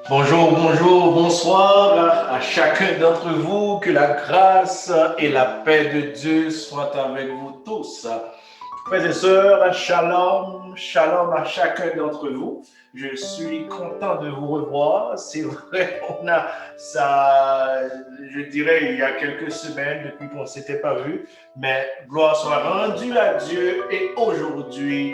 Bonjour, bonjour, bonsoir à chacun d'entre vous. Que la grâce et la paix de Dieu soient avec vous tous. Frères et sœurs, shalom, shalom à chacun d'entre vous. Je suis content de vous revoir. C'est vrai, on a ça, je dirais, il y a quelques semaines depuis qu'on ne s'était pas vu, mais gloire soit rendue à Dieu et aujourd'hui,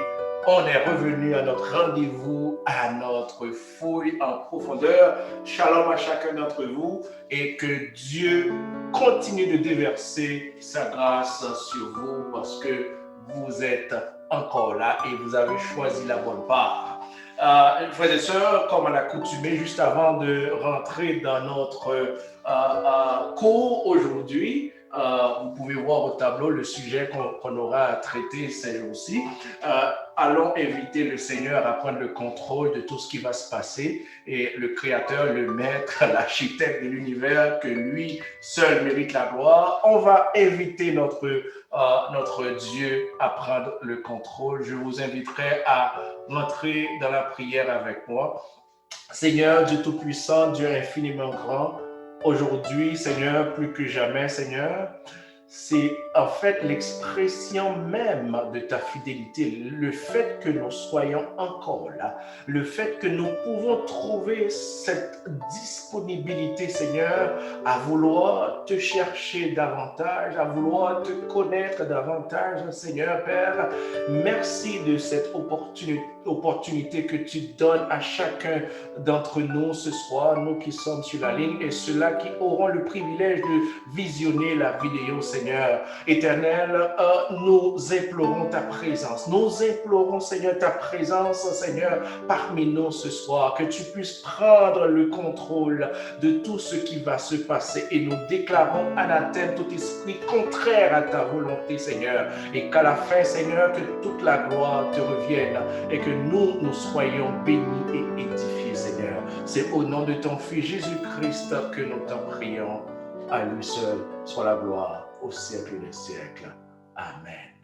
on est revenu à notre rendez-vous, à notre fouille en profondeur. Shalom à chacun d'entre vous et que Dieu continue de déverser sa grâce sur vous parce que vous êtes encore là et vous avez choisi la bonne part. Frères et sœurs, comme à l'accoutumée, juste avant de rentrer dans notre cours aujourd'hui, vous pouvez voir au tableau le sujet qu'on aura à traiter ces jours-ci. Allons inviter le Seigneur à prendre le contrôle de tout ce qui va se passer et le Créateur, le Maître, l'architecte de l'univers, que lui seul mérite la gloire. On va inviter notre Dieu à prendre le contrôle. Je vous inviterai à rentrer dans la prière avec moi. Seigneur, Dieu Tout-Puissant, Dieu infiniment grand, aujourd'hui, Seigneur, plus que jamais, Seigneur, c'est en fait l'expression même de ta fidélité, le fait que nous soyons encore là, le fait que nous pouvons trouver cette disponibilité, Seigneur, à vouloir te chercher davantage, à vouloir te connaître davantage, Seigneur Père. Merci de cette opportunité que tu donnes à chacun d'entre nous ce soir, nous qui sommes sur la ligne et ceux-là qui auront le privilège de visionner la vidéo, Seigneur. Éternel, nous implorons ta présence. Nous implorons, Seigneur, ta présence, Seigneur, parmi nous ce soir. Que tu puisses prendre le contrôle de tout ce qui va se passer et nous déclarons anathème tout esprit contraire à ta volonté, Seigneur. Et qu'à la fin, Seigneur, que toute la gloire te revienne et que nous soyons bénis et édifiés, Seigneur. C'est au nom de ton Fils Jésus-Christ que nous t'en prions. À lui seul soit la gloire au siècle des siècles. Amen.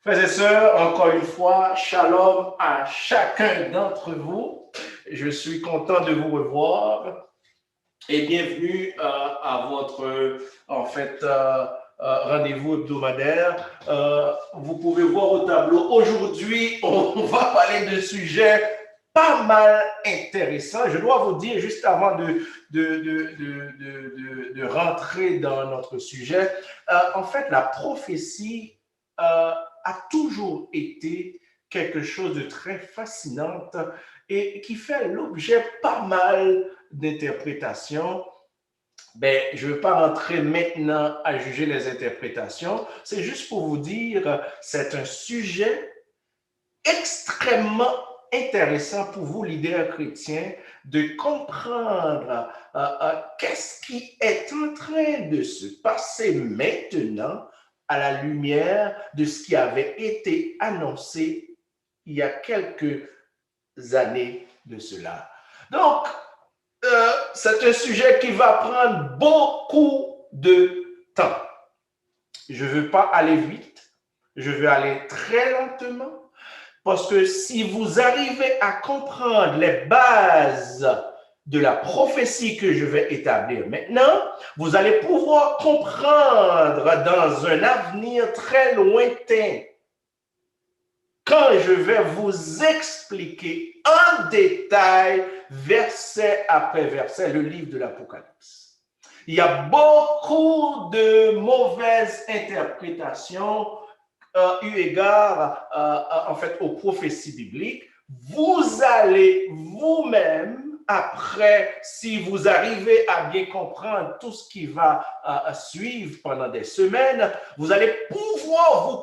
Frères et sœurs, encore une fois, shalom à chacun d'entre vous. Je suis content de vous revoir et bienvenue à votre, en fait, rendez-vous hebdomadaire. Vous pouvez voir au tableau, aujourd'hui, on va parler de sujets pas mal intéressants. Je dois vous dire, juste avant de rentrer dans notre sujet, en fait, la prophétie a toujours été quelque chose de très fascinant et qui fait l'objet pas mal d'interprétations. Ben, je ne veux pas rentrer maintenant à juger les interprétations. C'est juste pour vous dire, c'est un sujet extrêmement intéressant pour vous, leaders chrétiens, de comprendre qu'est-ce qui est en train de se passer maintenant à la lumière de ce qui avait été annoncé il y a quelques années de cela. Donc, c'est un sujet qui va prendre beaucoup de temps. Je ne veux pas aller vite, je veux aller très lentement, parce que si vous arrivez à comprendre les bases de la prophétie que je vais établir maintenant, vous allez pouvoir comprendre dans un avenir très lointain, quand je vais vous expliquer en détail, verset après verset, le livre de l'Apocalypse. Il y a beaucoup de mauvaises interprétations eu égard en fait aux prophéties bibliques. Vous allez vous-même, après, si vous arrivez à bien comprendre tout ce qui va suivre pendant des semaines, vous allez pouvoir vous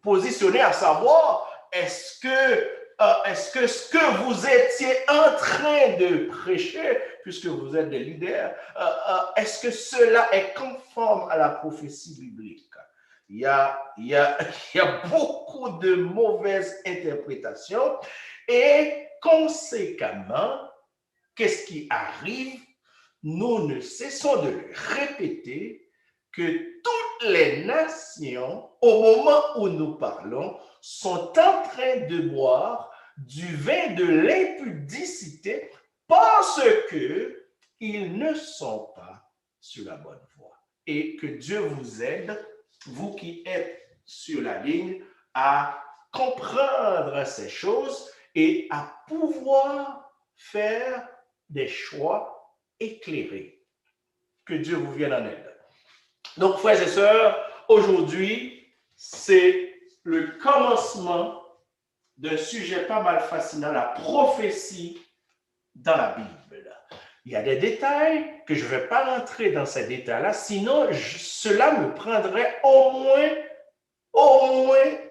positionner à savoir est-ce que ce que vous étiez en train de prêcher, puisque vous êtes des leaders, est-ce que cela est conforme à la prophétie biblique? Il y a beaucoup de mauvaises interprétations et conséquemment, qu'est-ce qui arrive? Nous ne cessons de le répéter que toutes les nations, au moment où nous parlons, sont en train de boire du vin de l'impudicité parce que ils ne sont pas sur la bonne voie. Et que Dieu vous aide, vous qui êtes sur la ligne, à comprendre ces choses et à pouvoir faire des choix éclairés. Que Dieu vous vienne en aide. Donc, frères et sœurs, aujourd'hui, c'est le commencement d'un sujet pas mal fascinant, la prophétie dans la Bible. Il y a des détails que je ne vais pas rentrer dans ces détails-là, sinon cela me prendrait au moins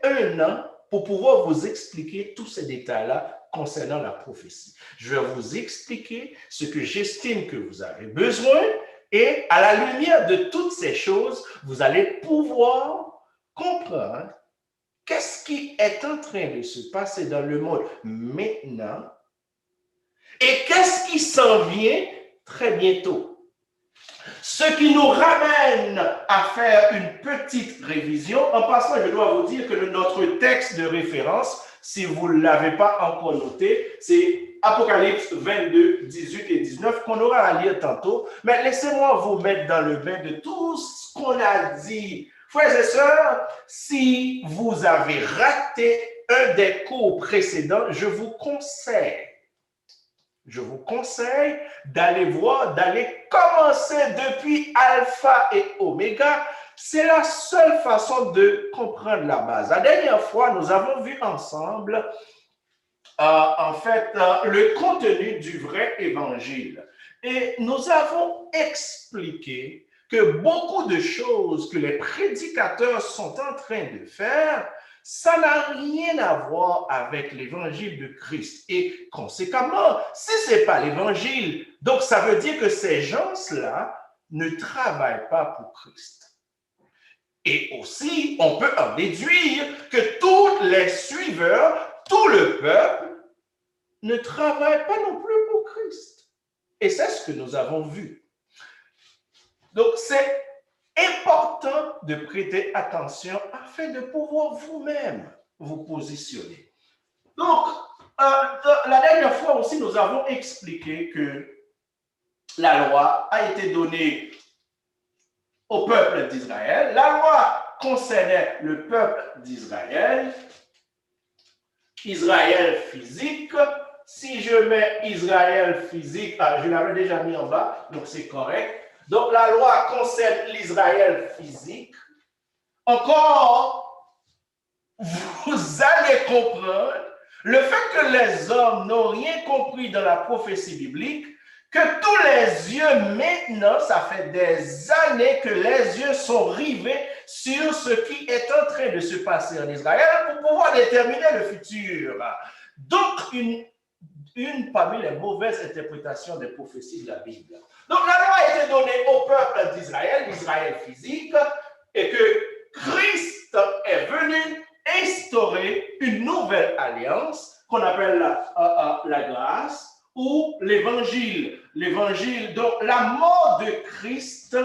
1 an pour pouvoir vous expliquer tous ces détails-là concernant la prophétie. Je vais vous expliquer ce que j'estime que vous avez besoin et à la lumière de toutes ces choses, vous allez pouvoir comprendre qu'est-ce qui est en train de se passer dans le monde maintenant et qu'est-ce qui s'en vient très bientôt. Ce qui nous ramène à faire une petite révision. En passant, je dois vous dire que notre texte de référence, si vous ne l'avez pas encore noté, c'est Apocalypse 22, 18 et 19 qu'on aura à lire tantôt. Mais laissez-moi vous mettre dans le bain de tout ce qu'on a dit. Frères et sœurs, si vous avez raté un des cours précédents, je vous conseille d'aller voir, d'aller commencer depuis Alpha et Oméga. C'est la seule façon de comprendre la base. La dernière fois, nous avons vu ensemble, le contenu du vrai évangile. Et nous avons expliqué que beaucoup de choses que les prédicateurs sont en train de faire, ça n'a rien à voir avec l'évangile de Christ. Et conséquemment, si ce n'est pas l'évangile, donc ça veut dire que ces gens-là ne travaillent pas pour Christ. Et aussi, on peut en déduire que tous les suiveurs, tout le peuple, ne travaillent pas non plus pour Christ. Et c'est ce que nous avons vu. Donc, c'est important de prêter attention afin de pouvoir vous-même vous positionner. Donc, la dernière fois aussi, nous avons expliqué que la loi a été donnée au peuple d'Israël. La loi concernait le peuple d'Israël, Israël physique. Si je mets Israël physique, je l'avais déjà mis en bas, donc c'est correct. Donc, la loi concerne l'Israël physique. Encore, vous allez comprendre le fait que les hommes n'ont rien compris dans la prophétie biblique, que tous les yeux maintenant, ça fait des années que les yeux sont rivés sur ce qui est en train de se passer en Israël pour pouvoir déterminer le futur. Donc, une parmi les mauvaises interprétations des prophéties de la Bible. Donc, la loi a été donnée au peuple d'Israël, l'Israël physique, et que Christ est venu instaurer une nouvelle alliance qu'on appelle la grâce ou l'évangile. L'évangile, donc la mort de Christ,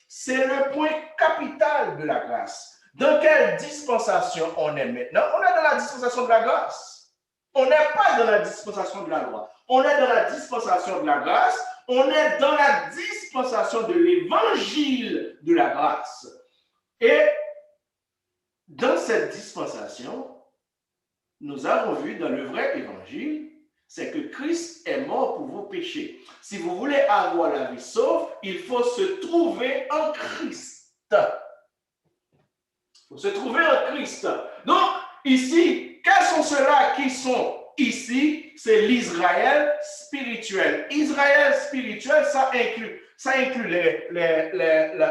c'est le point capital de la grâce. Dans quelle dispensation on est maintenant? On est dans la dispensation de la grâce. On n'est pas dans la dispensation de la loi. On est dans la dispensation de la grâce. On est dans la dispensation de l'évangile de la grâce. Et dans cette dispensation, nous avons vu dans le vrai évangile, c'est que Christ est mort pour vos péchés. Si vous voulez avoir la vie sauve, il faut se trouver en Christ. Il faut se trouver en Christ. Donc, ici, quels sont ceux-là qui sont ici? C'est l'Israël spirituel. Israël spirituel, ça inclut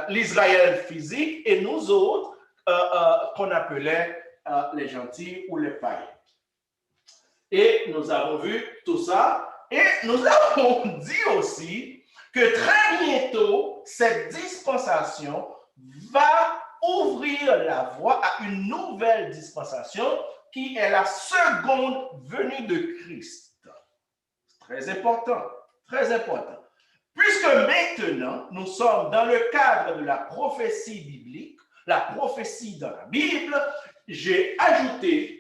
l'Israël physique et nous autres, qu'on appelait les gentils ou les païens. Et nous avons vu tout ça. Et nous avons dit aussi que très bientôt, cette dispensation va ouvrir la voie à une nouvelle dispensation qui est la seconde venue de Christ. Très important, très important. Puisque maintenant, nous sommes dans le cadre de la prophétie biblique, la prophétie dans la Bible, j'ai ajouté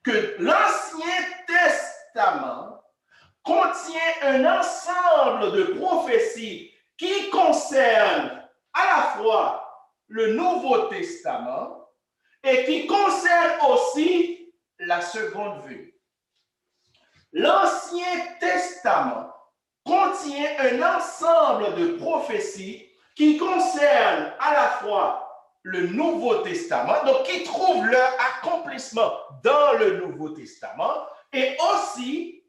que l'Ancien Testament Testament contient un ensemble de prophéties qui concernent à la fois le Nouveau Testament et qui concernent aussi la seconde venue. L'Ancien Testament contient un ensemble de prophéties qui concernent à la fois le Nouveau Testament, donc qui trouvent leur accomplissement dans le Nouveau Testament, et aussi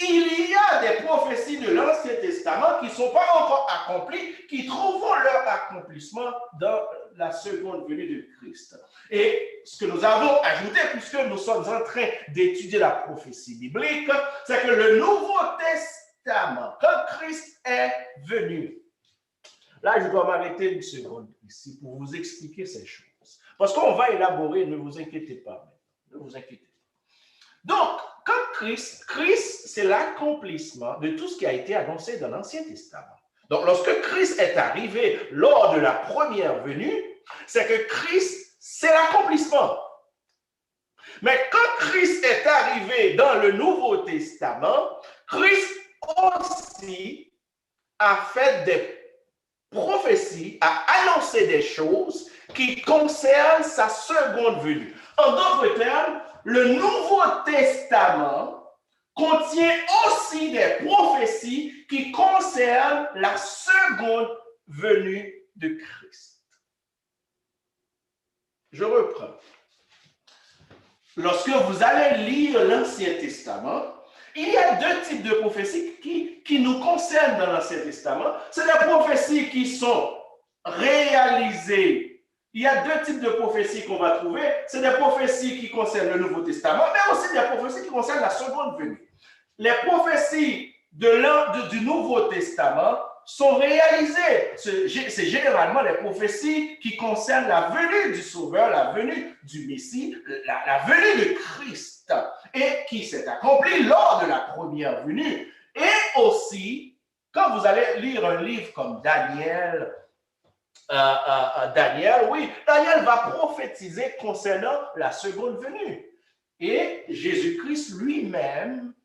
il y a des prophéties de l'Ancien Testament qui ne sont pas encore accomplies, qui trouveront leur accomplissement dans la seconde venue de Christ. Et ce que nous avons ajouté, puisque nous sommes en train d'étudier la prophétie biblique, c'est que le Nouveau Testament, quand Christ est venu, là je dois m'arrêter une seconde ici pour vous expliquer ces choses. Parce qu'on va élaborer, ne vous inquiétez pas, ne vous inquiétez pas. Donc, quand Christ, c'est l'accomplissement de tout ce qui a été annoncé dans l'Ancien Testament. Donc, lorsque Christ est arrivé lors de la première venue, c'est que Christ, c'est l'accomplissement. Mais quand Christ est arrivé dans le Nouveau Testament, Christ aussi a fait des prophéties, a annoncé des choses qui concernent sa seconde venue. En d'autres termes, le Nouveau Testament contient aussi des prophéties qui concernent la seconde venue de Christ. Je reprends. Lorsque vous allez lire l'Ancien Testament, il y a deux types de prophéties qui nous concernent dans l'Ancien Testament. C'est des prophéties qui sont réalisées. Il y a deux types de prophéties qu'on va trouver. C'est des prophéties qui concernent le Nouveau Testament, mais aussi des prophéties qui concernent la seconde venue. Les prophéties du Nouveau Testament sont réalisées. C'est généralement les prophéties qui concernent la venue du Sauveur, la venue du Messie, la venue de Christ, et qui s'est accomplie lors de la première venue. Et aussi, quand vous allez lire un livre comme Daniel, Daniel va prophétiser concernant la seconde venue. Et Jésus-Christ lui-même,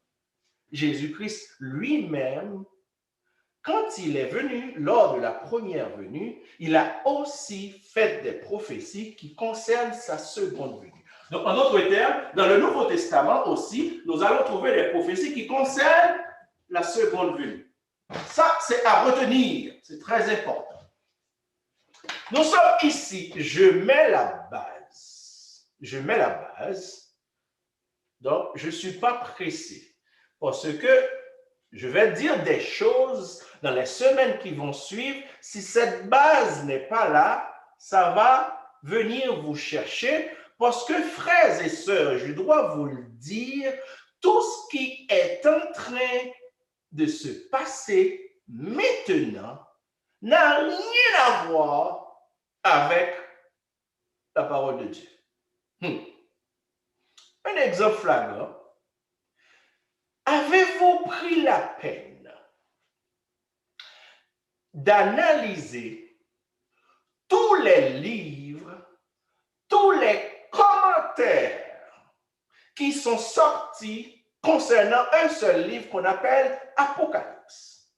quand il est venu lors de la première venue, il a aussi fait des prophéties qui concernent sa seconde venue. Donc, en d'autres termes, dans le Nouveau Testament aussi, nous allons trouver des prophéties qui concernent la seconde venue. Ça, c'est à retenir, c'est très important. Nous sommes ici, je mets la base. Donc, je ne suis pas pressé parce que je vais dire des choses dans les semaines qui vont suivre. Si cette base n'est pas là, ça va venir vous chercher parce que, frères et sœurs, je dois vous le dire, tout ce qui est en train de se passer maintenant n'a rien à voir avec la parole de Dieu. Un exemple flagrant. Avez-vous pris la peine d'analyser tous les livres, tous les commentaires qui sont sortis concernant un seul livre qu'on appelle Apocalypse?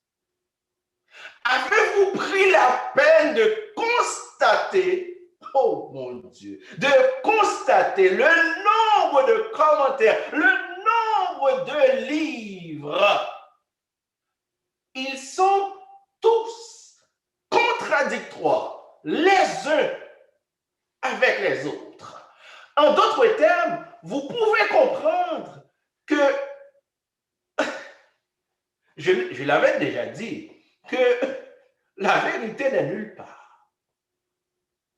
Avez-vous pris la peine de constater, oh mon Dieu, de constater le nombre de commentaires, le nombre de livres? Ils sont tous contradictoires les uns avec les autres. En d'autres termes, vous pouvez comprendre que, je l'avais déjà dit, que la vérité n'est nulle part.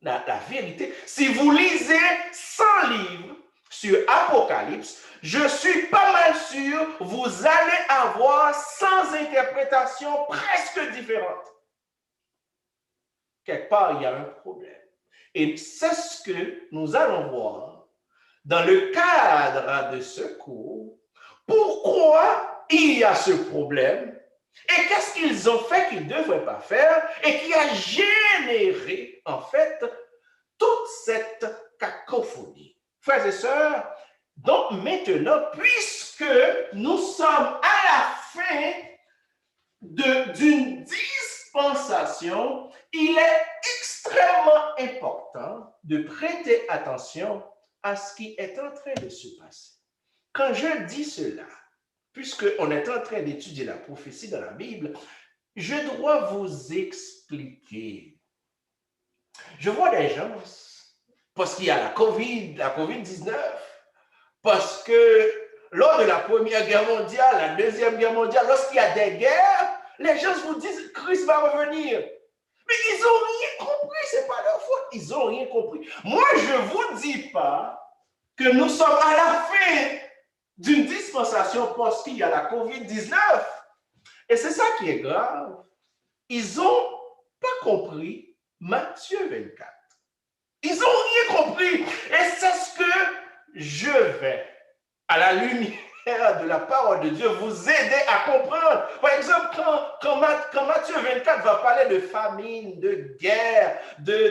La vérité, si vous lisez 100 livres sur Apocalypse, je suis pas mal sûr, vous allez avoir 100 interprétations presque différentes. Quelque part, il y a un problème. Et c'est ce que nous allons voir dans le cadre de ce cours. Pourquoi il y a ce problème? Et qu'est-ce qu'ils ont fait qu'ils ne devraient pas faire et qui a généré, en fait, toute cette cacophonie? Frères et sœurs, Donc maintenant, puisque nous sommes à la fin d'une dispensation, il est extrêmement important de prêter attention à ce qui est en train de se passer. Quand je dis cela, puisqu'on est en train d'étudier la prophétie dans la Bible, je dois vous expliquer. Je vois des gens, parce qu'il y a la COVID-19, parce que lors de la Première Guerre mondiale, la Deuxième Guerre mondiale, lorsqu'il y a des guerres, les gens vous disent Christ va revenir. Mais ils n'ont rien compris, ce n'est pas leur faute, ils n'ont rien compris. Moi, je ne vous dis pas que nous sommes à la fin d'une dispensation parce qu'il y a la COVID-19. Et c'est ça qui est grave. Ils n'ont pas compris Matthieu 24. Ils n'ont rien compris. Et c'est ce que je vais, à la lumière de la parole de Dieu, vous aider à comprendre. Par exemple, quand Matthieu 24 va parler de famine, de guerre, de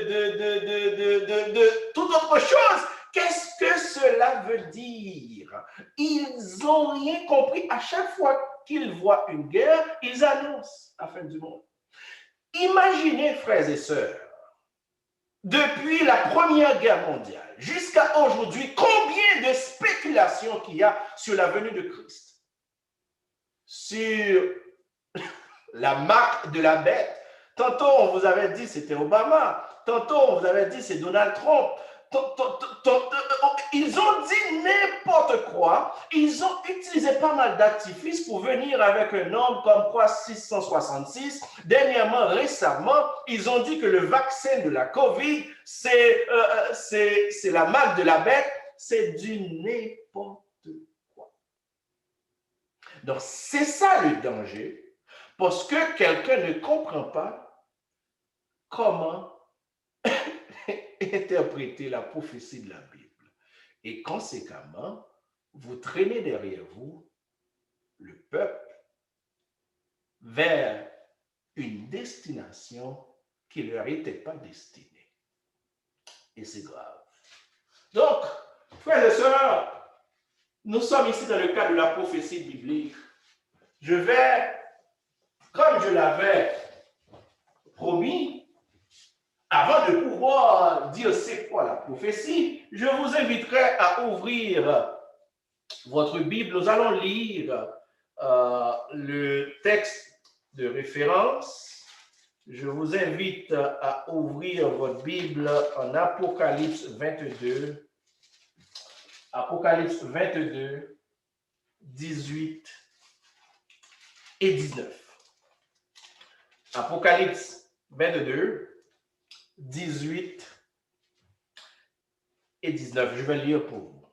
toute autre chose, qu'est-ce que cela veut dire? Ils n'ont rien compris. À chaque fois qu'ils voient une guerre, ils annoncent la fin du monde. Imaginez, frères et sœurs, depuis la Première Guerre mondiale jusqu'à aujourd'hui, combien de spéculations qu'il y a sur la venue de Christ, sur la marque de la bête. Tantôt, on vous avait dit c'était Obama. Tantôt, on vous avait dit c'est Donald Trump. Ils ont dit n'importe quoi. Ils ont utilisé pas mal d'artifices pour venir avec un nombre comme quoi 666. Dernièrement, récemment, ils ont dit que le vaccin de la COVID, c'est la marque de la bête. C'est du n'importe quoi. Donc, c'est ça le danger. Parce que quelqu'un ne comprend pas comment interpréter la prophétie de la Bible. Et conséquemment, vous traînez derrière vous le peuple vers une destination qui ne leur était pas destinée. Et c'est grave. Donc, frères et sœurs, nous sommes ici dans le cadre de la prophétie biblique. Je vais, comme je l'avais promis, avant de pouvoir dire c'est quoi la prophétie, je vous inviterai à ouvrir votre Bible. Nous allons lire le texte de référence. Je vous invite à ouvrir votre Bible en Apocalypse 22. Apocalypse 22, 18 et 19. Apocalypse 22, 18 et 19. Je vais lire pour vous.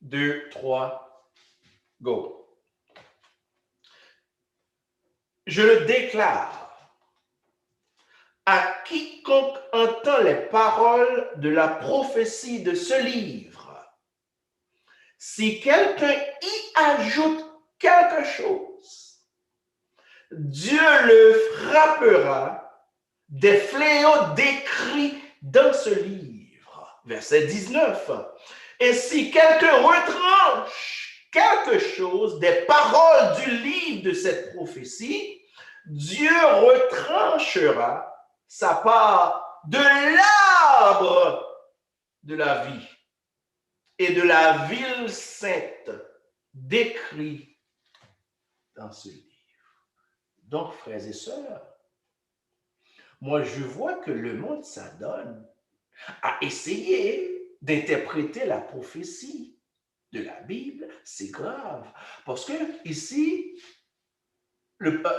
2, 3, go. Je le déclare à quiconque entend les paroles de la prophétie de ce livre. Si quelqu'un y ajoute quelque chose, Dieu le frappera des fléaux décrits dans ce livre. Verset 19. Et si quelqu'un retranche quelque chose des paroles du livre de cette prophétie, Dieu retranchera sa part de l'arbre de la vie et de la ville sainte décrit dans ce livre. Donc, frères et sœurs, moi je vois que le monde s'adonne à essayer d'interpréter la prophétie de la Bible. C'est grave. Parce que ici,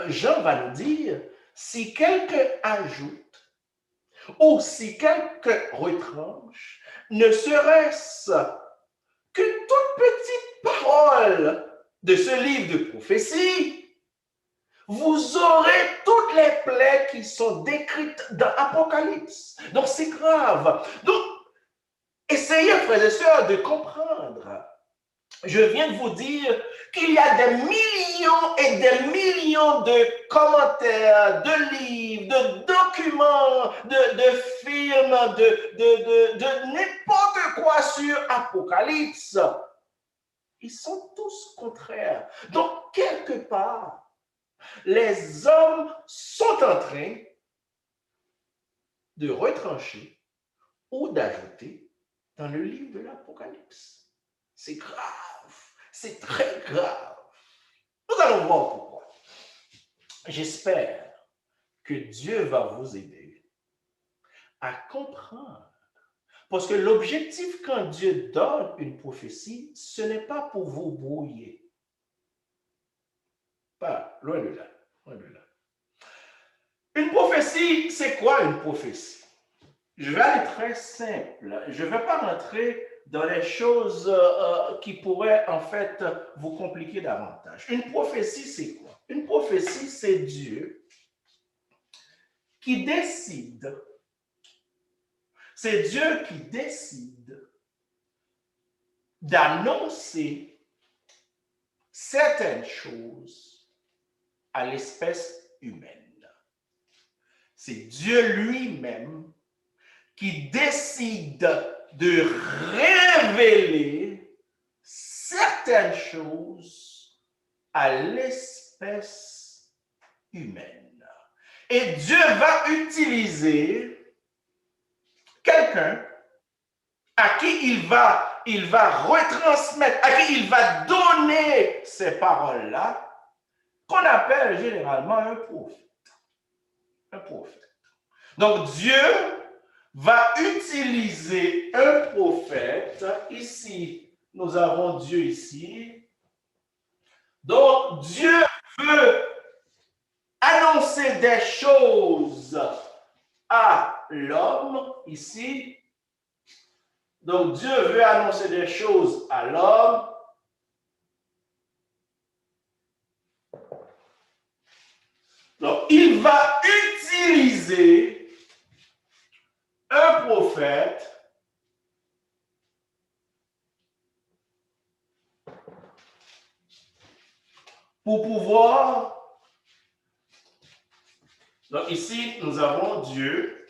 Jean va nous dire, si quelqu'un ajoute ou si quelqu'un retranche, ne serait-ce qu'une toute petite parole de ce livre de prophétie, vous aurez toutes les plaies qui sont décrites dans Apocalypse. Donc, c'est grave. Donc, essayez, frères et sœurs, de comprendre. Je viens de vous dire qu'il y a des millions et des millions de commentaires, de livres, de documents, de films, de n'importe quoi sur Apocalypse. Ils sont tous contraires. Donc, quelque part, les hommes sont en train de retrancher ou d'ajouter dans le livre de l'Apocalypse. C'est grave, c'est très grave. Nous allons voir pourquoi. J'espère que Dieu va vous aider à comprendre. Parce que l'objectif quand Dieu donne une prophétie, ce n'est pas pour vous brouiller. Pas loin de là, loin de là. Une prophétie, c'est quoi une prophétie? Je vais aller très simple. Je ne vais pas rentrer dans les choses qui pourraient en fait vous compliquer davantage. Une prophétie, c'est quoi? Une prophétie, c'est Dieu qui décide. C'est Dieu qui décide d'annoncer certaines choses à l'espèce humaine. C'est Dieu lui-même qui décide de révéler certaines choses à l'espèce humaine. Et Dieu va utiliser quelqu'un à qui il va retransmettre, à qui il va donner ces paroles-là, qu'on appelle généralement un prophète. Un prophète. Donc Dieu va utiliser un prophète. Ici, nous avons Dieu ici. Donc Dieu veut annoncer des choses à l'homme ici. Donc Dieu veut annoncer des choses à l'homme. Donc il va utiliser un prophète pour pouvoir. Donc ici, nous avons Dieu.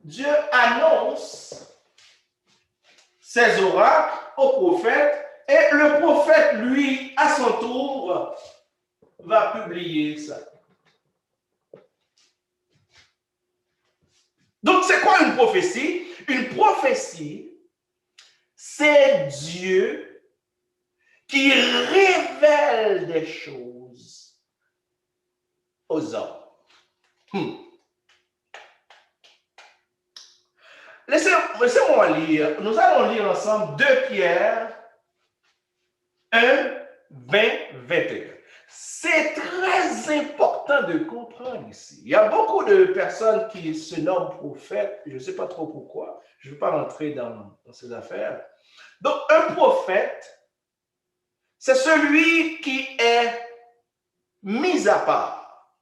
Dieu annonce ses oracles au prophète et le prophète, lui, à son tour, va publier ça. Donc, c'est quoi une prophétie? Une prophétie, c'est Dieu qui révèle des choses aux hommes. Laissez-moi lire. Nous allons lire ensemble 2 Pierre 1, 20, 21. C'est très important de comprendre ici. Il y a beaucoup de personnes qui se nomment prophètes. Je ne sais pas trop pourquoi. Je ne veux pas rentrer dans ces affaires. Donc, un prophète, c'est celui qui est mis à part,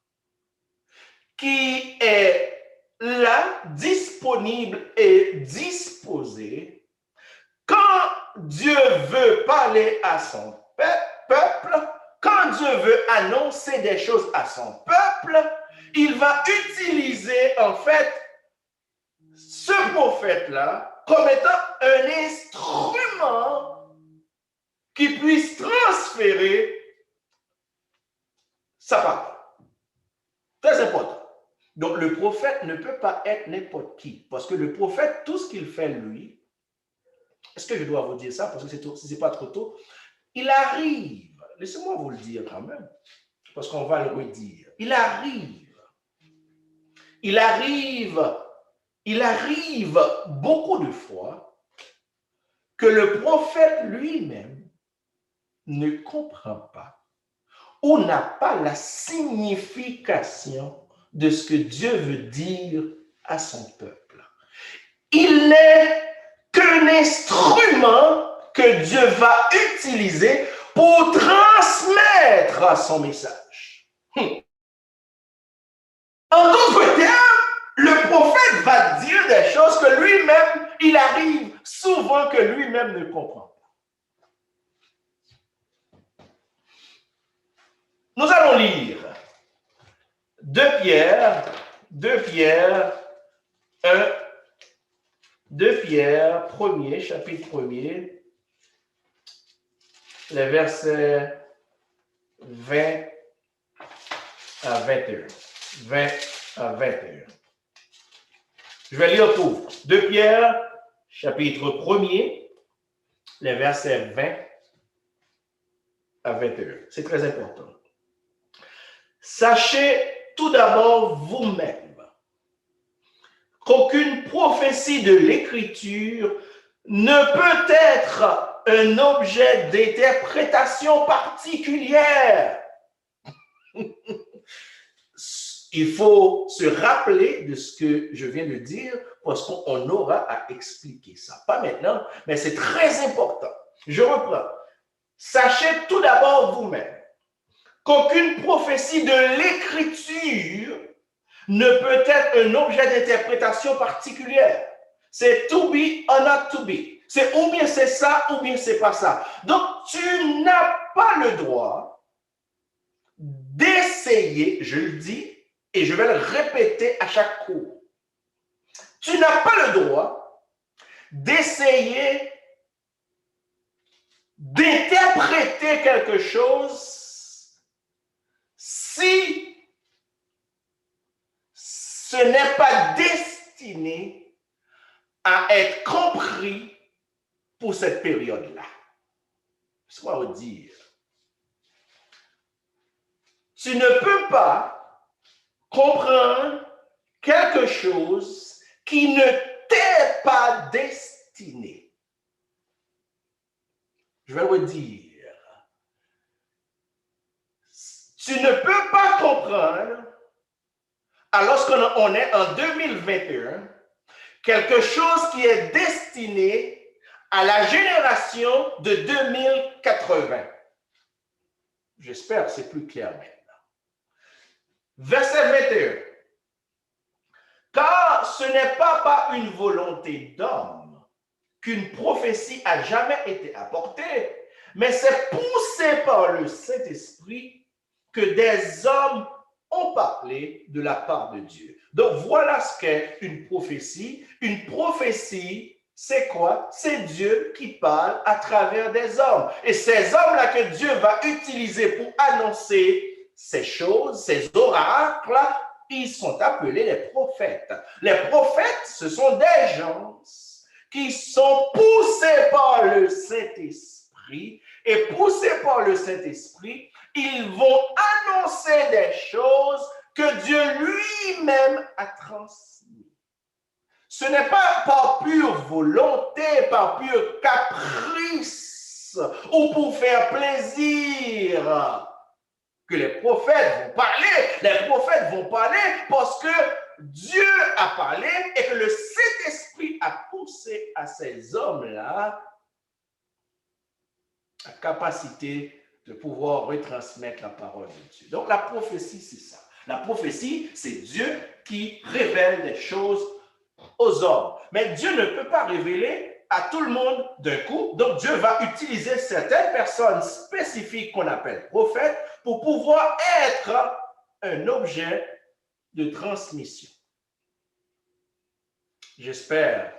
qui est là, disponible et disposé quand Dieu veut parler à son peuple, quand Dieu veut annoncer des choses à son peuple, il va utiliser en fait ce prophète-là comme étant un instrument qui puisse transférer sa parole. Très important. Donc, le prophète ne peut pas être n'importe qui. Parce que le prophète, tout ce qu'il fait, lui, est-ce que je dois vous dire ça? Parce que ce n'est pas trop tôt. Il arrive, laissez-moi vous le dire quand même, parce qu'on va le redire. Il arrive beaucoup de fois que le prophète lui-même ne comprend pas ou n'a pas la signification de ce que Dieu veut dire à son peuple. Il n'est qu'un instrument que Dieu va utiliser pour transmettre son message. En d'autres termes, le prophète va dire des choses que lui-même, il arrive souvent que lui-même ne comprend pas. Nous allons lire 2 Pierre 1, 2 Pierre, chapitre 1er, les versets 20 à 21. 20 à 21. Je vais lire pour vous. 2 Pierre, chapitre 1er, les versets 20 à 21. C'est très important. Sachez tout d'abord vous-même qu'aucune prophétie de l'Écriture ne peut être un objet d'interprétation particulière. Il faut se rappeler de ce que je viens de dire parce qu'on aura à expliquer ça. Pas maintenant, mais c'est très important. Je reprends. Sachez tout d'abord vous-même qu'aucune prophétie de l'Écriture ne peut être un objet d'interprétation particulière. C'est to be or not to be. C'est ou bien c'est ça ou bien c'est pas ça. Donc, tu n'as pas le droit d'essayer, je le dis, et je vais le répéter à chaque cours. Tu n'as pas le droit d'essayer d'interpréter quelque chose si ce n'est pas destiné à être compris pour cette période-là. C'est quoi dire? Tu ne peux pas comprendre quelque chose qui ne t'est pas destiné. Je vais le dire. Tu ne peux pas comprendre, alors qu'on est en 2021, quelque chose qui est destiné à la génération de 2080. J'espère que c'est plus clair maintenant. Verset 21. Car ce n'est pas par une volonté d'homme qu'une prophétie a jamais été apportée, mais c'est poussé par le Saint-Esprit que des hommes ont parlé de la part de Dieu. Donc voilà ce qu'est une prophétie. Une prophétie, c'est quoi? C'est Dieu qui parle à travers des hommes. Et ces hommes-là que Dieu va utiliser pour annoncer ces choses, ces oracles, ils sont appelés les prophètes. Les prophètes, ce sont des gens qui sont poussés par le Saint-Esprit. Et poussés par le Saint-Esprit, ils vont annoncer des choses que Dieu lui-même a transmises. Ce n'est pas par pure volonté, par pur caprice ou pour faire plaisir que les prophètes vont parler. Les prophètes vont parler parce que Dieu a parlé et que le Saint-Esprit a poussé à ces hommes-là la capacité de pouvoir retransmettre la parole de Dieu. Donc la prophétie, c'est ça. La prophétie, c'est Dieu qui révèle des choses aux hommes. Mais Dieu ne peut pas révéler à tout le monde d'un coup. Donc Dieu va utiliser certaines personnes spécifiques qu'on appelle prophètes pour pouvoir être un objet de transmission. J'espère.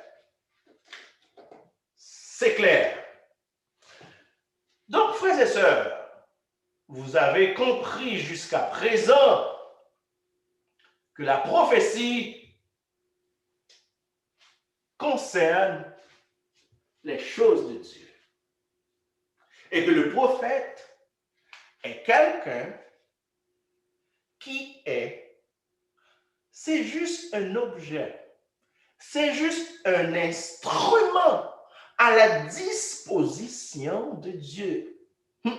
C'est clair. Donc, frères et sœurs, vous avez compris jusqu'à présent que la prophétie concerne les choses de Dieu. Et que le prophète est quelqu'un qui c'est juste un objet, c'est juste un instrument à la disposition de Dieu. Il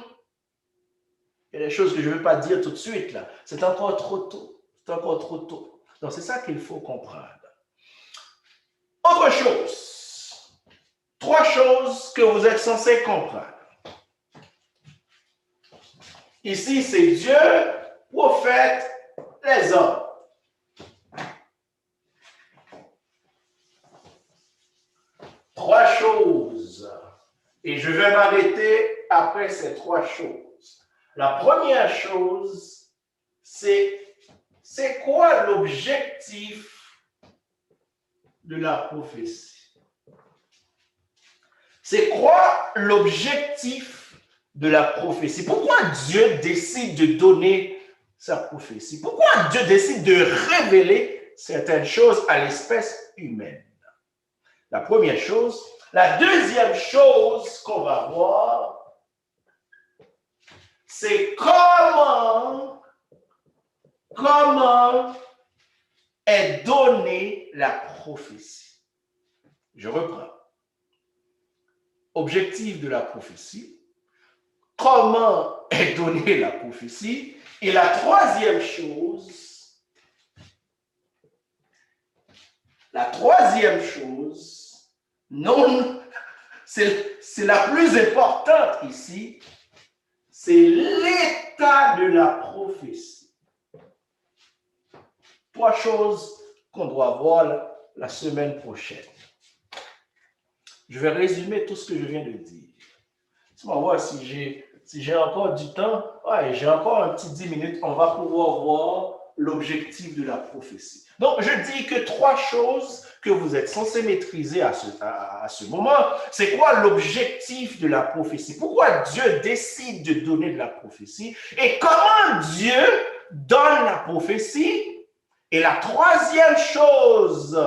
y a des choses que je ne veux pas dire tout de suite là. C'est encore trop tôt. C'est encore trop tôt. Donc c'est ça qu'il faut comprendre. Autre chose. 3 choses que vous êtes censés comprendre. Ici, c'est Dieu, prophète, les hommes. Trois choses. Et je vais m'arrêter après ces 3 choses. La première chose, c'est quoi l'objectif de la prophétie? C'est quoi l'objectif de la prophétie. Pourquoi Dieu décide de donner sa prophétie? Pourquoi Dieu décide de révéler certaines choses à l'espèce humaine? La première chose. La deuxième chose qu'on va voir, c'est comment est donnée la prophétie. Je reprends. Objectif de la prophétie, comment est donnée la prophétie, et la troisième chose, non, c'est la plus importante ici, c'est l'état de la prophétie. Trois choses qu'on doit voir la semaine prochaine. Je vais résumer tout ce que je viens de dire. Laisse-moi voir si j'ai encore du temps. Ouais, j'ai encore un petit 10 minutes. On va pouvoir voir l'objectif de la prophétie. Donc, je dis que trois choses que vous êtes censés maîtriser à ce moment. C'est quoi l'objectif de la prophétie? Pourquoi Dieu décide de donner de la prophétie? Et comment Dieu donne la prophétie? Et la troisième chose,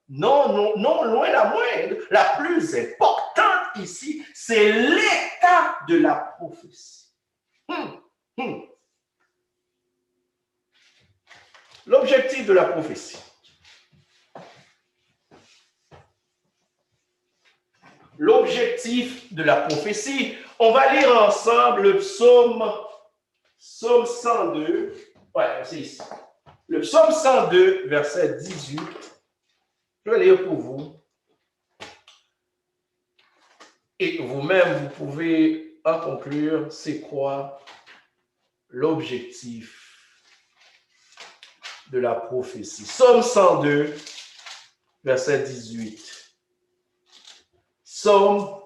non loin la moindre, la plus importante ici, c'est l'état de la prophétie. L'objectif de la prophétie. L'objectif de la prophétie. On va lire ensemble le psaume 102. Ouais, c'est ici. Le psaume 102, verset 18. Je vais lire pour vous. Et vous-même, vous pouvez en conclure c'est quoi l'objectif de la prophétie. Psaume 102, verset 18. Psaume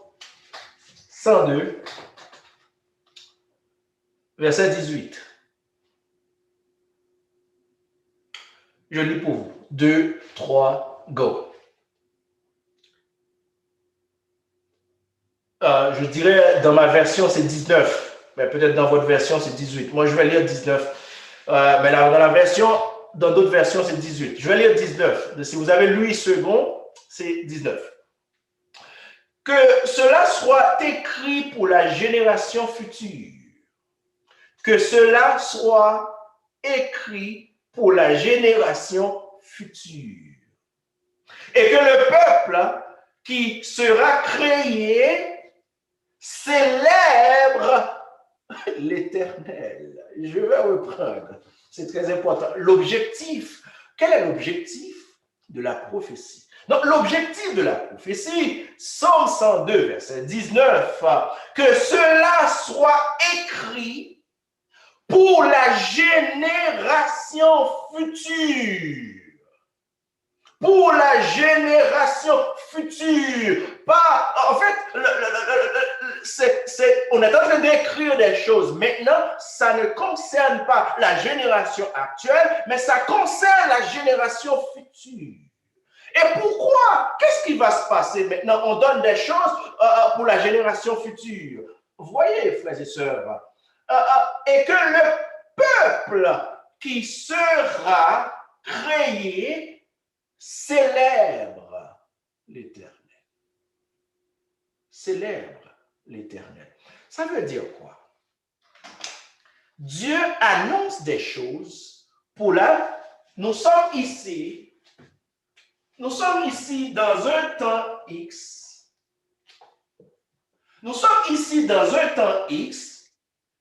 102, verset 18. Je lis pour vous. 2, 3, go. Je dirais, dans ma version, c'est 19. Mais peut-être dans votre version, c'est 18. Moi, je vais lire 19. Mais là, dans d'autres versions, c'est 18. Je vais lire 19. Si vous avez lui second, c'est 19. Que cela soit écrit pour la génération future. Que cela soit écrit pour la génération future. Et que le peuple qui sera créé célèbre l'Éternel. Je vais reprendre. C'est très important. L'objectif. Quel est l'objectif de la prophétie? Donc, l'objectif de la prophétie, Psaume 102, verset 19, que cela soit écrit pour la génération future. Pour la génération future. Pas, en fait, on est en train d'écrire des choses. Maintenant, ça ne concerne pas la génération actuelle, mais ça concerne la génération future. Et pourquoi? Qu'est-ce qui va se passer maintenant? On donne des choses pour la génération future. Vous voyez, frères et sœurs, et que le peuple qui sera créé célèbre l'Éternel. Célèbre l'Éternel. Ça veut dire quoi? Dieu annonce des choses pour là. Nous sommes ici dans un temps X. Nous sommes ici dans un temps X,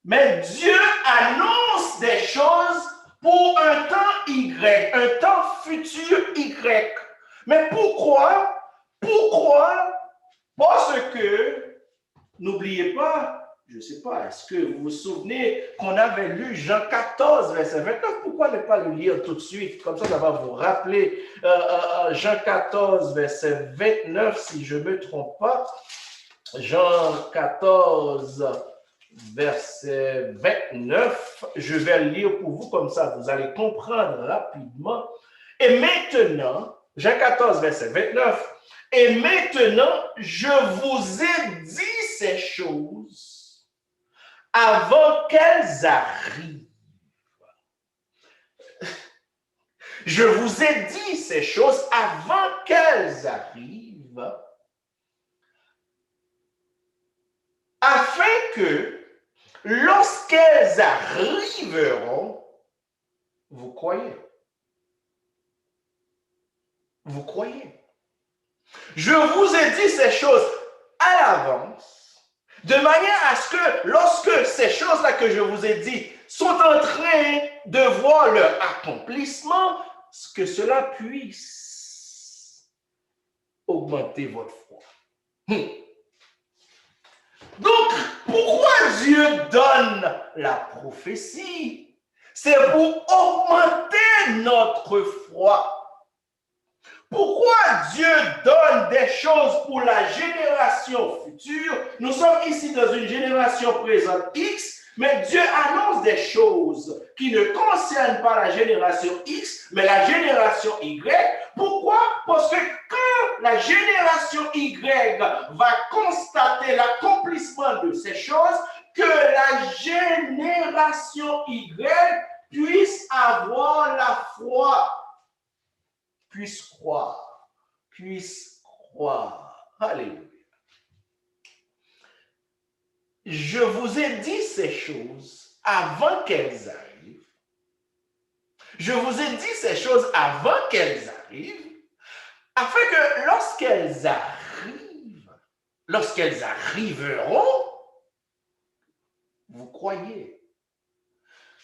mais Dieu annonce des choses pour un temps Y, un temps futur Y. Mais pourquoi? Parce que, n'oubliez pas, je ne sais pas, est-ce que vous vous souvenez qu'on avait lu Jean 14, verset 29? Pourquoi ne pas le lire tout de suite? Comme ça va vous rappeler Jean 14, verset 29, si je ne me trompe pas. Jean 14, verset 29. Je vais le lire pour vous, comme ça vous allez comprendre rapidement. Et maintenant, Jean 14, verset 29. Et maintenant, je vous ai dit ces choses avant qu'elles arrivent. Je vous ai dit ces choses avant qu'elles arrivent, afin que lorsqu'elles arriveront, vous croyez. Vous croyez. Je vous ai dit ces choses à l'avance, de manière à ce que lorsque ces choses-là que je vous ai dit sont en train de voir leur accomplissement, que cela puisse augmenter votre foi. Donc, pourquoi Dieu donne la prophétie? C'est pour augmenter notre foi. Pourquoi Dieu donne des choses pour la génération future? Nous sommes ici dans une génération présente X, mais Dieu annonce des choses qui ne concernent pas la génération X, mais la génération Y. Pourquoi? Parce que quand la génération Y va constater l'accomplissement de ces choses, que la génération Y puisse avoir la foi, puisse croire. Alléluia. Je vous ai dit ces choses avant qu'elles arrivent. Je vous ai dit ces choses avant qu'elles arrivent, afin que lorsqu'elles arriveront, vous croyez.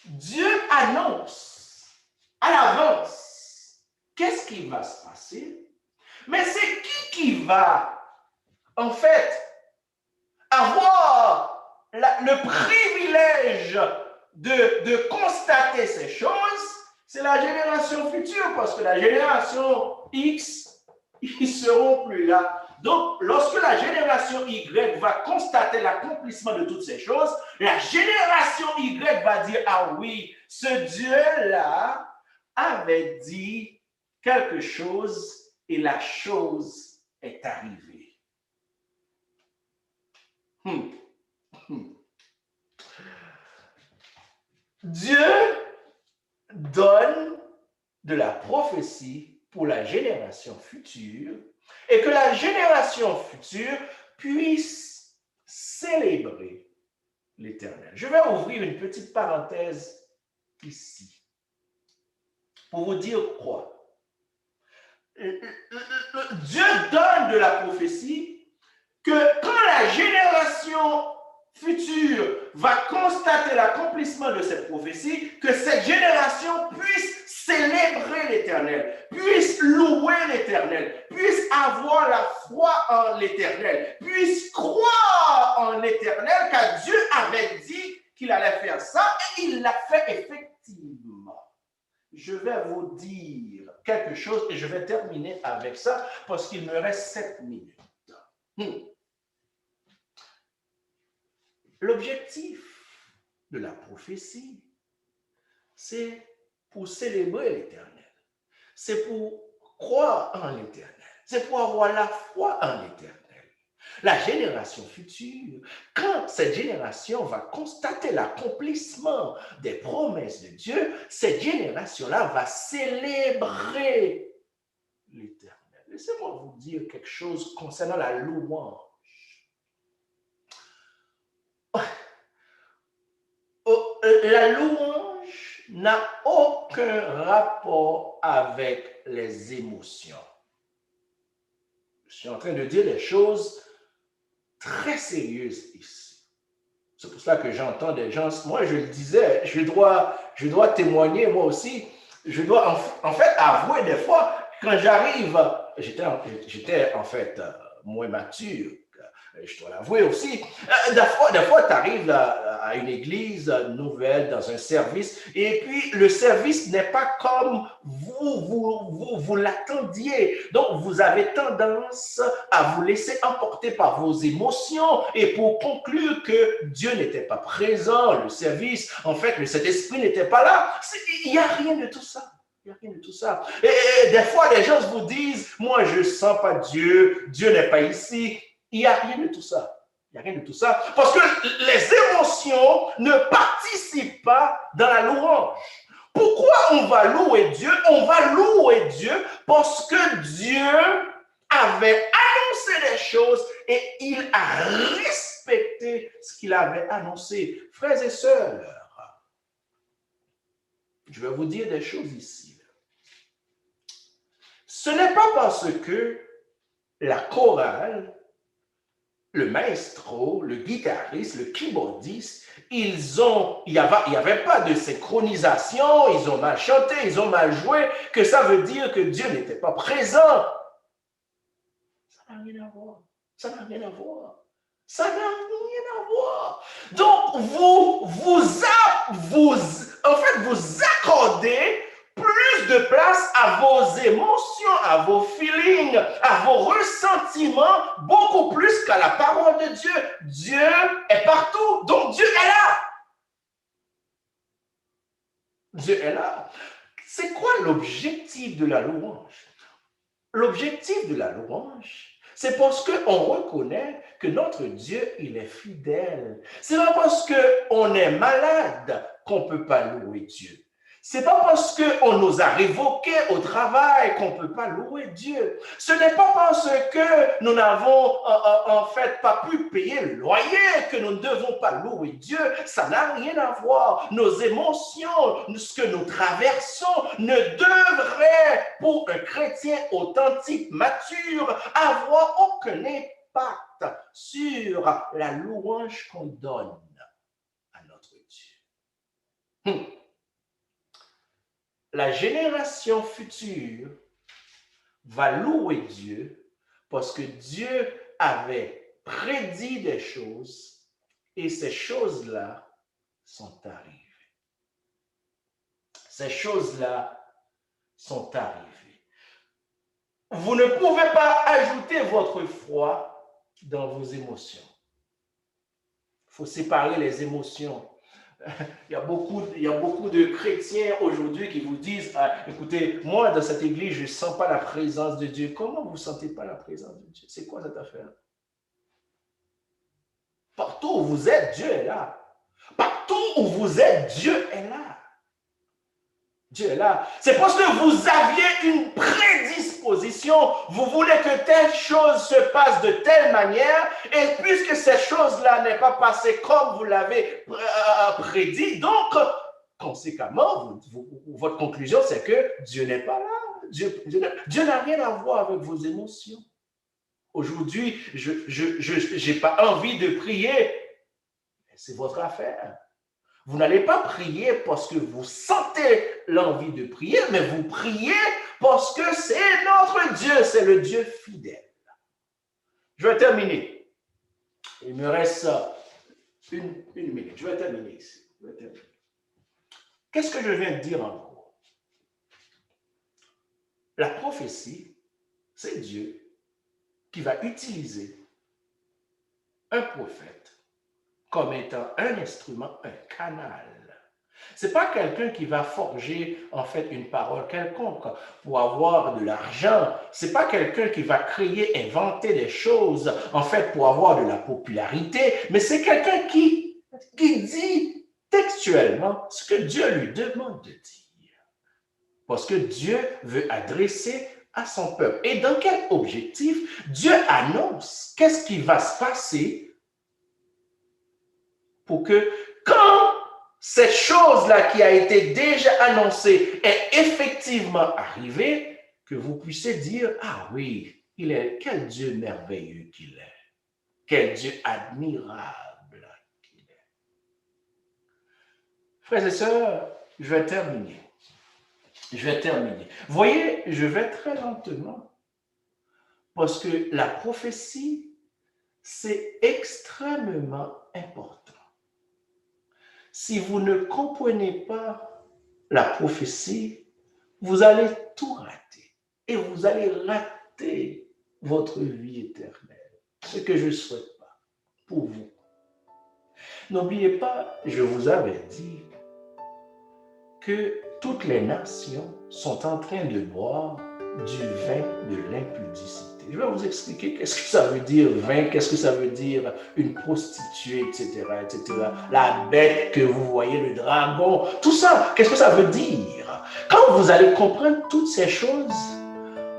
Dieu annonce à l'avance qu'est-ce qui va se passer, mais c'est qui va, en fait, avoir le privilège de constater ces choses? C'est la génération future, parce que la génération X, ils ne seront plus là. Donc, lorsque la génération Y va constater l'accomplissement de toutes ces choses, la génération Y va dire, ah oui, ce Dieu-là avait dit quelque chose et la chose est arrivée. Dieu donne de la prophétie pour la génération future et que la génération future puisse célébrer l'Éternel. Je vais ouvrir une petite parenthèse ici pour vous dire quoi. Dieu donne de la prophétie que quand la génération future va constater l'accomplissement de cette prophétie, que cette génération puisse célébrer l'Éternel, puisse louer l'Éternel, puisse avoir la foi en l'Éternel, puisse croire en l'Éternel, car Dieu avait dit qu'il allait faire ça et il l'a fait effectivement. Je vais vous dire quelque chose et je vais terminer avec ça parce qu'il me reste 7 minutes. L'objectif de la prophétie, c'est pour célébrer l'Éternel. C'est pour croire en l'Éternel. C'est pour avoir la foi en l'Éternel. La génération future, quand cette génération va constater l'accomplissement des promesses de Dieu, cette génération-là va célébrer l'Éternel. Laissez-moi vous dire quelque chose concernant la louange. La louange n'a aucun rapport avec les émotions. Je suis en train de dire des choses très sérieuses ici. C'est pour cela que j'entends des gens, moi je le disais, je dois témoigner moi aussi, je dois en fait avouer des fois, quand j'arrive, j'étais en fait moins mature, je dois l'avouer aussi. Des fois tu arrives à une église nouvelle, dans un service, et puis le service n'est pas comme vous l'attendiez. Donc, vous avez tendance à vous laisser emporter par vos émotions et pour conclure que Dieu n'était pas présent, le service, en fait, le Saint-Esprit n'était pas là. Il n'y a rien de tout ça. Il n'y a rien de tout ça. Et des fois, les gens vous disent, moi, je ne sens pas Dieu, Dieu n'est pas ici. Il n'y a rien de tout ça. Il n'y a rien de tout ça. Parce que les émotions ne participent pas dans la louange. Pourquoi on va louer Dieu? On va louer Dieu parce que Dieu avait annoncé des choses et il a respecté ce qu'il avait annoncé. Frères et sœurs, je vais vous dire des choses ici. Ce n'est pas parce que la chorale, le maestro, le guitariste, le keyboardiste, il n'y avait pas de synchronisation, ils ont mal chanté, ils ont mal joué, que ça veut dire que Dieu n'était pas présent. Ça n'a rien à voir. Ça n'a rien à voir. Ça n'a rien à voir. Donc, vous accordez plus de place à vos émotions, à vos feelings, à vos ressentiments, beaucoup plus qu'à la parole de Dieu. Dieu est partout, donc Dieu est là. Dieu est là. C'est quoi l'objectif de la louange? L'objectif de la louange, c'est parce qu'on reconnaît que notre Dieu, il est fidèle. C'est pas parce qu'on est malade qu'on ne peut pas louer Dieu. C'est pas parce qu'on nous a révoqués au travail qu'on ne peut pas louer Dieu. Ce n'est pas parce que nous n'avons en fait pas pu payer le loyer que nous ne devons pas louer Dieu. Ça n'a rien à voir. Nos émotions, ce que nous traversons ne devrait, pour un chrétien authentique, mature, avoir aucun impact sur la louange qu'on donne à notre Dieu. La génération future va louer Dieu parce que Dieu avait prédit des choses et ces choses-là sont arrivées. Ces choses-là sont arrivées. Vous ne pouvez pas ajouter votre foi dans vos émotions. Il faut séparer les émotions. Il y a beaucoup de chrétiens aujourd'hui qui vous disent écoutez, moi dans cette église, je ne sens pas la présence de Dieu. Comment vous ne sentez pas la présence de Dieu? C'est quoi cette affaire? Partout où vous êtes, Dieu est là. Partout où vous êtes, Dieu est là. Dieu est là. C'est parce que vous aviez une prédisposition. Vous voulez que telle chose se passe de telle manière. Et puisque cette chose-là n'est pas passée comme vous l'avez prédit, donc, conséquemment, votre conclusion, c'est que Dieu n'est pas là. Dieu n'a rien à voir avec vos émotions. Aujourd'hui, je n'ai pas envie de prier. C'est votre affaire. Vous n'allez pas prier parce que vous sentez l'envie de prier, mais vous priez parce que c'est notre Dieu, c'est le Dieu fidèle. Je vais terminer. Il me reste une minute. Je vais terminer ici. Qu'est-ce que je viens de dire en gros? La prophétie, c'est Dieu qui va utiliser un prophète comme étant un instrument, un canal. Ce n'est pas quelqu'un qui va forger en fait une parole quelconque pour avoir de l'argent. Ce n'est pas quelqu'un qui va créer, inventer des choses en fait pour avoir de la popularité, mais c'est quelqu'un qui dit textuellement ce que Dieu lui demande de dire. Parce que Dieu veut adresser à son peuple. Et dans quel objectif? Dieu annonce qu'est-ce qui va se passer pour que quand cette chose-là qui a été déjà annoncée est effectivement arrivée, que vous puissiez dire, ah oui, quel Dieu merveilleux qu'il est, quel Dieu admirable qu'il est. Frères et sœurs, je vais terminer. Vous voyez, je vais très lentement parce que la prophétie, c'est extrêmement important. Si vous ne comprenez pas la prophétie, vous allez tout rater. Et vous allez rater votre vie éternelle. Ce que je ne souhaite pas pour vous. N'oubliez pas, je vous avais dit que toutes les nations sont en train de boire du vin de l'impudicité. Je vais vous expliquer qu'est-ce que ça veut dire vin, qu'est-ce que ça veut dire une prostituée, etc., etc. La bête que vous voyez, le dragon, tout ça, qu'est-ce que ça veut dire? Quand vous allez comprendre toutes ces choses,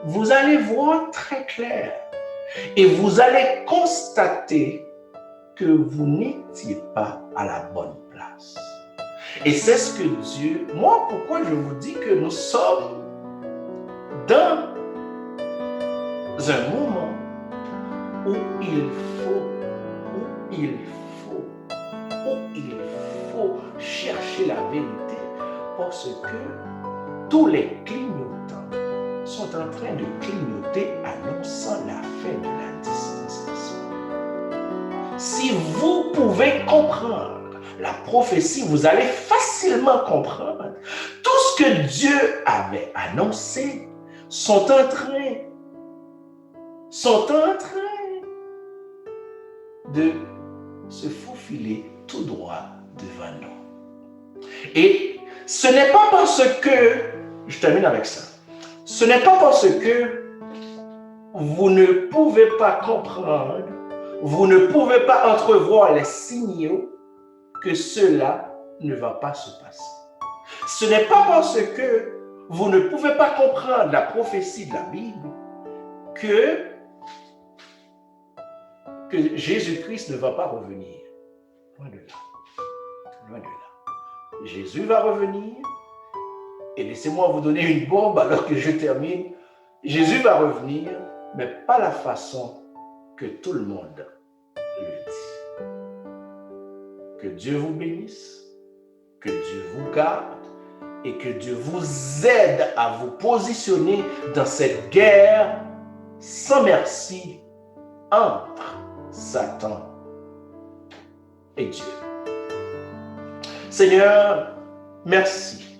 vous allez voir très clair et vous allez constater que vous n'étiez pas à la bonne place. Et c'est ce que Dieu, moi, pourquoi je vous dis que nous sommes dans un moment où il faut chercher la vérité parce que tous les clignotants sont en train de clignoter annonçant la fin de la dispensation. Si vous pouvez comprendre la prophétie, vous allez facilement comprendre tout ce que Dieu avait annoncé sont en train de se faufiler tout droit devant nous. Et ce n'est pas parce que, je termine avec ça, ce n'est pas parce que vous ne pouvez pas comprendre, vous ne pouvez pas entrevoir les signaux que cela ne va pas se passer. Ce n'est pas parce que vous ne pouvez pas comprendre la prophétie de la Bible que Jésus-Christ ne va pas revenir. Loin de là. Loin de là. Jésus va revenir. Et laissez-moi vous donner une bombe alors que je termine. Jésus va revenir, mais pas la façon que tout le monde le dit. Que Dieu vous bénisse, que Dieu vous garde et que Dieu vous aide à vous positionner dans cette guerre sans merci entre Satan et Dieu. Seigneur, merci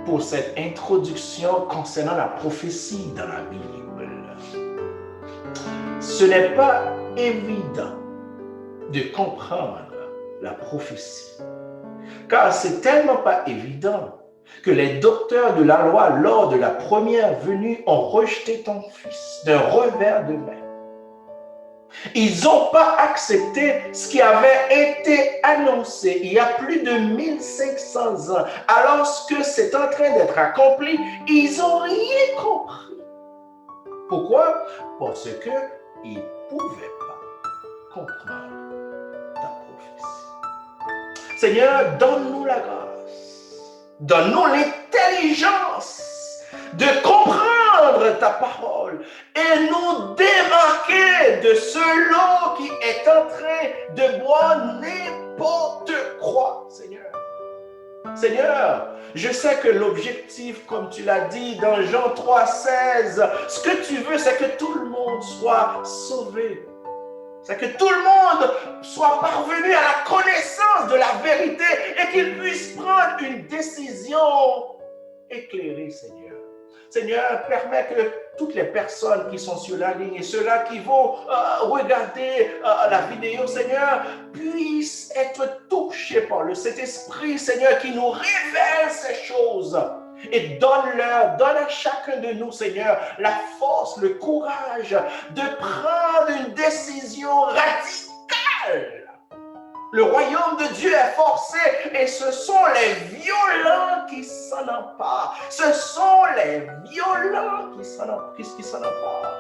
pour cette introduction concernant la prophétie dans la Bible. Ce n'est pas évident de comprendre la prophétie, car c'est tellement pas évident que les docteurs de la loi, lors de la première venue, ont rejeté ton fils d'un revers de main. Ils n'ont pas accepté ce qui avait été annoncé il y a plus de 1500 ans. Alors que c'est en train d'être accompli, ils n'ont rien compris. Pourquoi? Parce qu'ils ne pouvaient pas comprendre ta prophétie. Seigneur, donne-nous la grâce, donne-nous l'intelligence de comprendre ta parole et nous démarquer de ce lot qui est en train de boire n'importe quoi, Seigneur. Seigneur, je sais que l'objectif, comme tu l'as dit dans Jean 3,16, ce que tu veux, c'est que tout le monde soit sauvé. C'est que tout le monde soit parvenu à la connaissance de la vérité et qu'il puisse prendre une décision éclairée, Seigneur. Seigneur, permets que toutes les personnes qui sont sur la ligne et ceux-là qui vont regarder la vidéo, Seigneur, puissent être touchés par le Saint-Esprit, Seigneur, qui nous révèle ces choses. Et donne à chacun de nous, Seigneur, la force, le courage de prendre une décision radicale. Le royaume de Dieu est forcé et ce sont les violents qui s'en emparent. Ce sont les violents qui s'en emparent.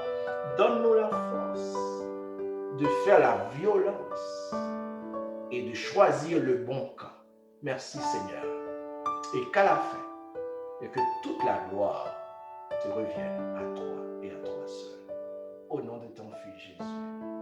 Donne-nous la force de faire la violence et de choisir le bon camp. Merci Seigneur. Et qu'à la fin, et que toute la gloire te revienne à toi et à toi seul. Au nom de ton Fils Jésus.